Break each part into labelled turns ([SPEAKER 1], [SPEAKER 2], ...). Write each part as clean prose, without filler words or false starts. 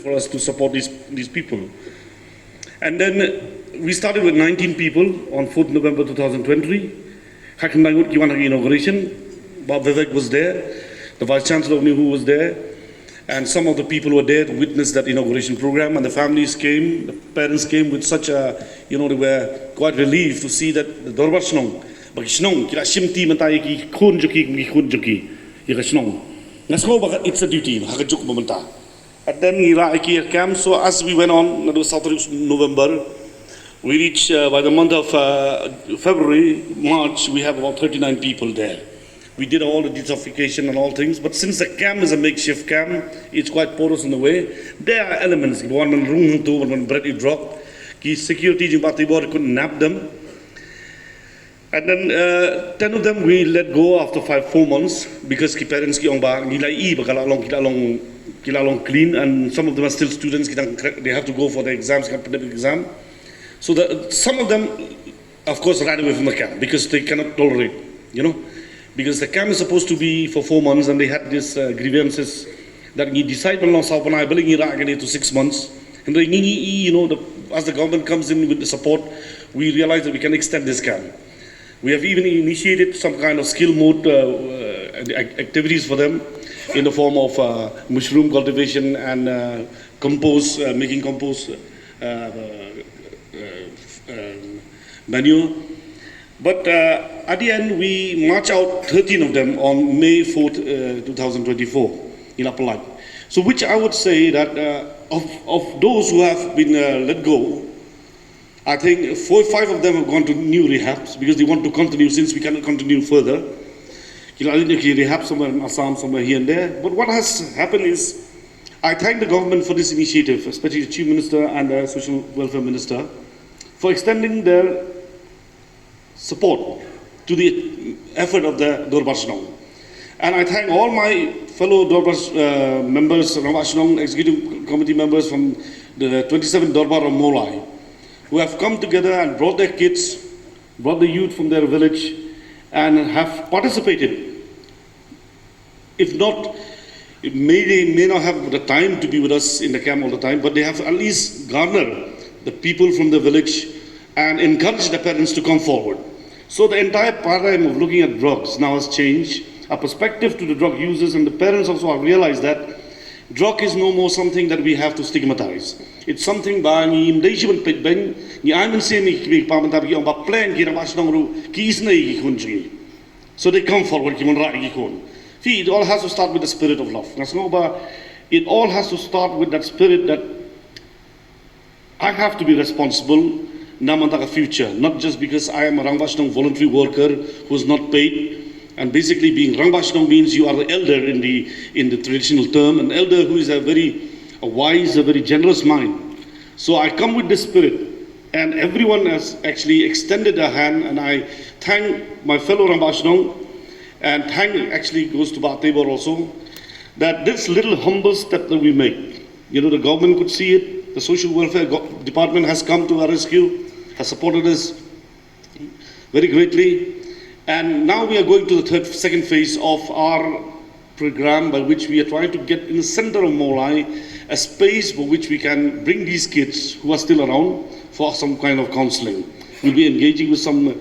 [SPEAKER 1] for us to support these people. And then we started with 19 people on 4th November 2020. Hakandangut Kiwanagi inauguration. Bob Vivek was there. The Vice Chancellor of Nihu was there. And some of the people were there to witness that inauguration program. And the families came, the parents came with such a, they were quite relieved to see that the Durbar Snong, Bakishnong, Kira Shimti Matayaki, Kunjuki, Yakashnong. It's a duty, Hakajuk Momenta. And then Iraqi camp. So as we went on, it was South November, we reached by the month of February, March, we have about 39 people there. We did all the detoxification and all things, but since the camp is a makeshift camp, it's quite porous in the way. There are elements. One room to one bread you drop. Security couldn't nap them. And then 10 of them we let go after 4 months because parents clean, and some of them are still students. They have to go for the exams, academic exam. So some of them, of course, ran away from the camp because they cannot tolerate, because the camp is supposed to be for 4 months, and they had these grievances that we decided to 6 months. And as the government comes in with the support, we realize that we can extend this camp. We have even initiated some kind of skill mode activities for them in the form of mushroom cultivation and compost, making compost manure. But at the end, we march out 13 of them on May 4th, 2024 in Upper Line. So which I would say that of those who have been let go, I think 4 or 5 of them have gone to new rehabs because they want to continue since we cannot continue further. Rehab somewhere in Assam, somewhere here and there. But what has happened is, I thank the government for this initiative, especially the Chief Minister and the Social Welfare Minister, for extending their support to the effort of the Durbar Shnong. And I thank all my fellow Durbar members, Durbar Shnong Executive Committee members from the 27 Durbar of Mawlai, who have come together and brought their kids, brought the youth from their village, and have participated. If not, they may not have the time to be with us in the camp all the time, but they have at least garnered the people from the village and encouraged the parents to come forward. So the entire paradigm of looking at drugs now has changed. Our perspective to the drug users and the parents also have realized that drug is no more something that we have to stigmatize. It's something by so they come forward. It all has to start with the spirit of love. It all has to start with that spirit that I have to be responsible Namantaka future, not just because I am a Rangbashnong voluntary worker who is not paid. And basically being Rangbashnong means you are the elder in the traditional term, an elder who is a very wise, a very generous mind. So I come with this spirit, and everyone has actually extended a hand, and I thank my fellow Rangbashnong, and thank actually goes to Batebor also, that this little humble step that we make, the government could see it, the social welfare department has come to our rescue, has supported us very greatly. And now we are going to the second phase of our program, by which we are trying to get in the center of Mawlai a space for which we can bring these kids who are still around for some kind of counseling. We'll be engaging with some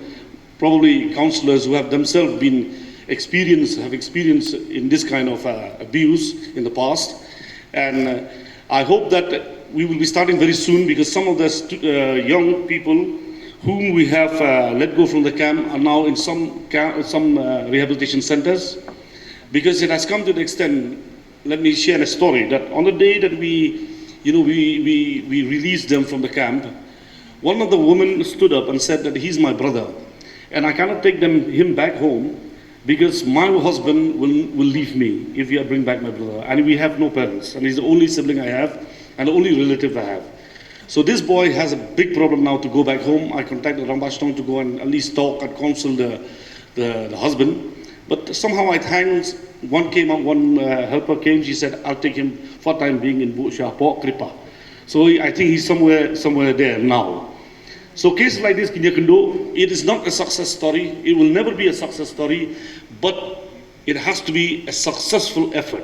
[SPEAKER 1] probably counselors who have themselves been experienced in this kind of abuse in the past. And I hope that we will be starting very soon, because some of the young people whom we have let go from the camp are now in some rehabilitation centers, because it has come to the extent. Let me share a story that on the day that we released them from the camp, one of the women stood up and said that he's my brother, and I cannot take him back home because my husband will leave me if I bring back my brother, and we have no parents, and he's the only sibling I have and the only relative I have. So this boy has a big problem now to go back home. I contacted Rangbashnong to go and at least talk and counsel the husband. But somehow I thanked, one helper came, she said, I'll take him for time being in Busha, Kripa. So I think he's somewhere there now. So cases like this, it is not a success story. It will never be a success story, but it has to be a successful effort.